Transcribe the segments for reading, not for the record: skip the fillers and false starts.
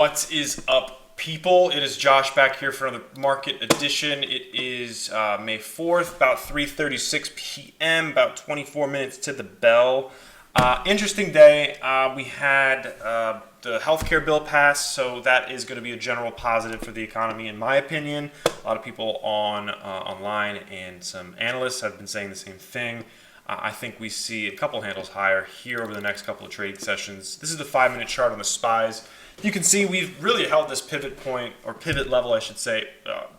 What is up, people? It is Josh back here for another market edition. It is May 4th, about 3:36 p.m., about 24 minutes to the bell. Interesting day. We had the healthcare bill pass, so that is going to be a general positive for the economy, in my opinion. A lot of people online and some analysts have been saying the same thing. I think we see a couple handles higher here over the next couple of trading sessions. This is the 5-minute chart on the SPYs. You can see we've really held this pivot point, or pivot level, I should say,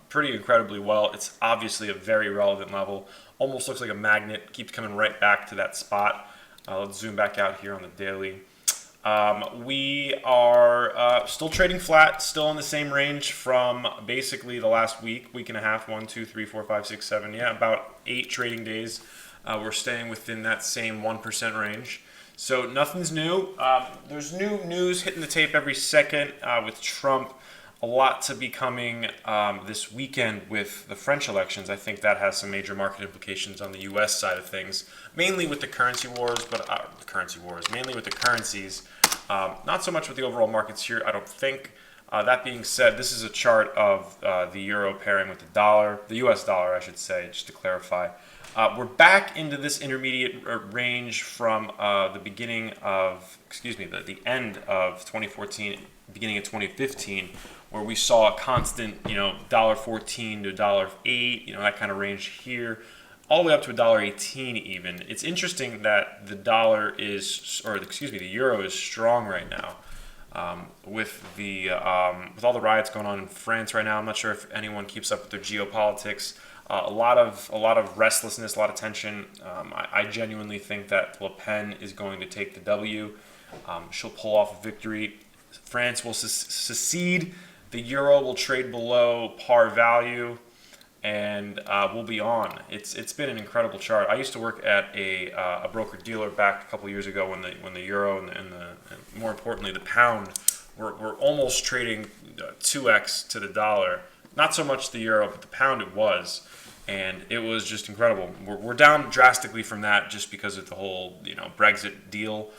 pretty incredibly well. It's obviously a very relevant level. Almost looks like a magnet, keeps coming right back to that spot. Let's zoom back out here on the daily. We are still trading flat, still in the same range from basically the last week and a half, 1, 2, 3, 4, 5, 6, 7, about 8 trading days. We're staying within that same 1% range. So nothing's new. There's new news hitting the tape every second with Trump. A lot to be coming this weekend with the French elections. I think that has some major market implications on the U.S. side of things, mainly with the currency wars, mainly with the currencies. Not so much with the overall markets here, I don't think. That being said, this is a chart of the euro pairing with the dollar, the U.S. dollar, I should say, just to clarify. We're back into this intermediate range from the end of 2014, beginning of 2015, where we saw a constant, $1.14 to $1.08, that kind of range here, all the way up to $1.18 even. It's interesting that the euro is strong right now. With all the riots going on in France right now. I'm not sure if anyone keeps up with their geopolitics. A lot of restlessness, a lot of tension. I genuinely think that Le Pen is going to take the W. She'll pull off a victory. France will secede. The euro will trade below par value, and we'll be on. It's been an incredible chart. I used to work at a broker dealer back a couple of years ago when the euro and more importantly the pound were almost trading 2x to the dollar. Not so much the euro, but the pound it was. And it was just incredible. We're down drastically from that just because of the whole Brexit deal.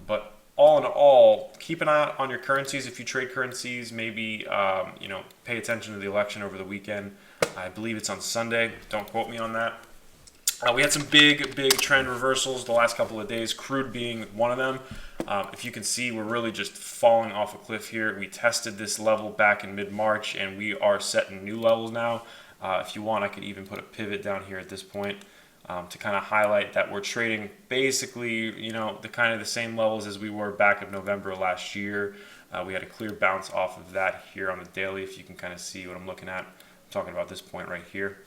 But all in all, keep an eye out on your currencies. If you trade currencies, maybe pay attention to the election over the weekend. I believe it's on Sunday. Don't quote me on that. We had some big trend reversals the last couple of days, crude being one of them. If you can see, we're really just falling off a cliff here. We tested this level back in mid-March, and we are setting new levels now. If you want, I could even put a pivot down here at this point to kind of highlight that we're trading basically, the same levels as we were back in November last year. We had a clear bounce off of that here on the daily, if you can kind of see what I'm looking at. I'm talking about this point right here.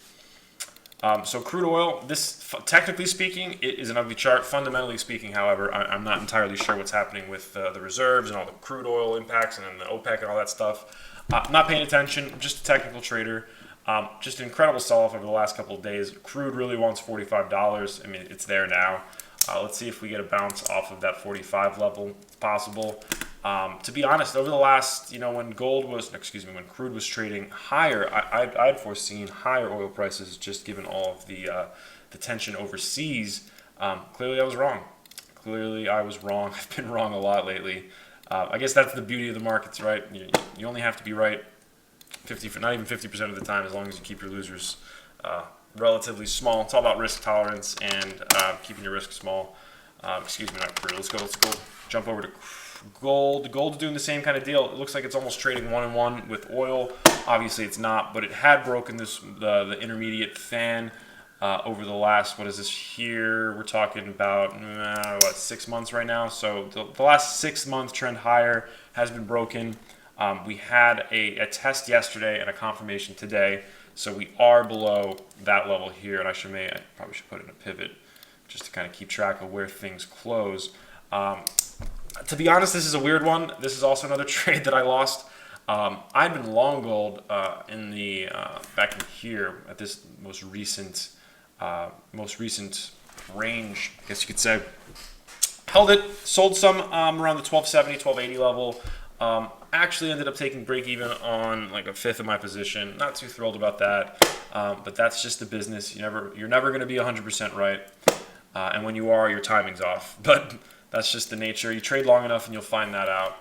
So crude oil, this technically speaking, it is an ugly chart. Fundamentally speaking, however, I'm not entirely sure what's happening with the reserves and all the crude oil impacts and then the OPEC and all that stuff. Not paying attention, just a technical trader. Just an incredible sell-off over the last couple of days. Crude really wants $45. I mean, it's there now. Let's see if we get a bounce off of that 45 level. It's possible. To be honest, over the last, when crude was trading higher, I'd foreseen higher oil prices just given all of the tension overseas. Clearly, I was wrong. I've been wrong a lot lately. I guess that's the beauty of the markets, right? You only have to be right not even 50% of the time, as long as you keep your losers relatively small. It's all about risk tolerance and keeping your risk small. Not crude. Let's go jump over to gold. Gold is doing the same kind of deal. It looks like it's almost trading 1-1 with oil. Obviously, it's not, but it had broken the intermediate fan over the last, what is this here? We're talking about 6 months right now. So the last 6 month trend higher has been broken. We had a test yesterday and a confirmation today, so we are below that level here, and I probably should put in a pivot just to kind of keep track of where things close. To be honest, this is a weird one. This is also another trade that I lost. I'd been long gold in the back in here at this most recent range, I guess you could say. Held it, sold some around the 1270, 1280 level. Actually ended up taking break even on like a fifth of my position. Not too thrilled about that, but that's just the business. You're never going to be 100% right, and when you are, your timing's off. But That's just the nature. You trade long enough and you'll find that out.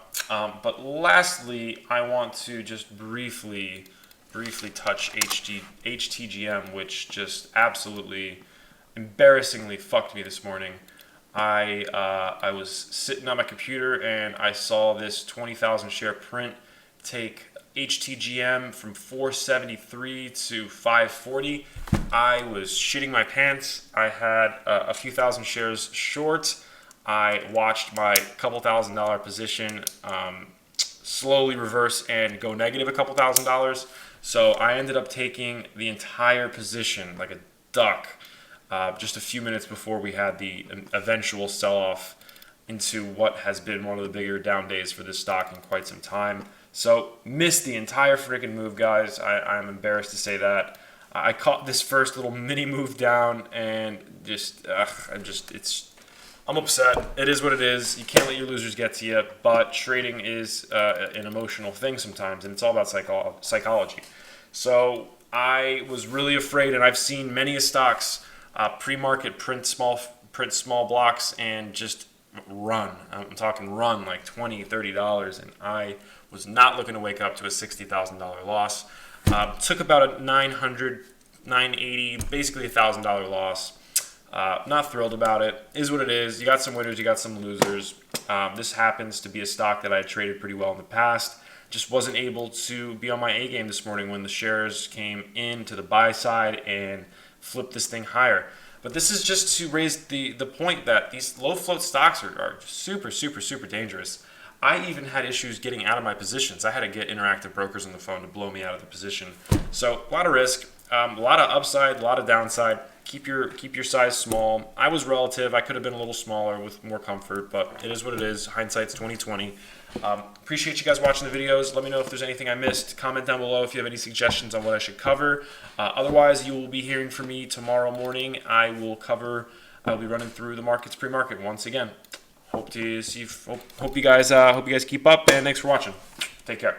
But lastly, I want to just briefly touch HTGM, which just absolutely embarrassingly fucked me this morning. I was sitting on my computer and I saw this 20,000 share print take HTGM from 473 to 540. I was shitting my pants. I had a few thousand shares short. I watched my couple $1,000 position slowly reverse and go negative a couple $1,000. So I ended up taking the entire position like a duck just a few minutes before we had the eventual sell-off into what has been one of the bigger down days for this stock in quite some time. So missed the entire freaking move, guys. I'm embarrassed to say that. I caught this first little mini move down and I'm upset. It is what it is. You can't let your losers get to you, but trading is an emotional thing sometimes, and it's all about psychology. So I was really afraid, and I've seen many stocks pre-market print small blocks and just run. I'm talking run like $20, $30, and I was not looking to wake up to a $60,000 loss. Took about a $900, $980, basically $1,000 loss. Not thrilled about it. Is what it is. You got some winners, you got some losers. This happens to be a stock that I traded pretty well in the past. Just wasn't able to be on my A game this morning when the shares came in to the buy side and flipped this thing higher. But this is just to raise the point that these low float stocks are super, super, super dangerous. I even had issues getting out of my positions. I had to get Interactive Brokers on the phone to blow me out of the position. So a lot of risk, a lot of upside, a lot of downside. Keep your size small. I was relative. I could have been a little smaller with more comfort, but it is what it is. Hindsight's 2020. Appreciate you guys watching the videos. Let me know if there's anything I missed. Comment down below if you have any suggestions on what I should cover. Otherwise, you will be hearing from me tomorrow morning. I'll be running through the markets pre-market once again. Hope you guys keep up, and thanks for watching. Take care.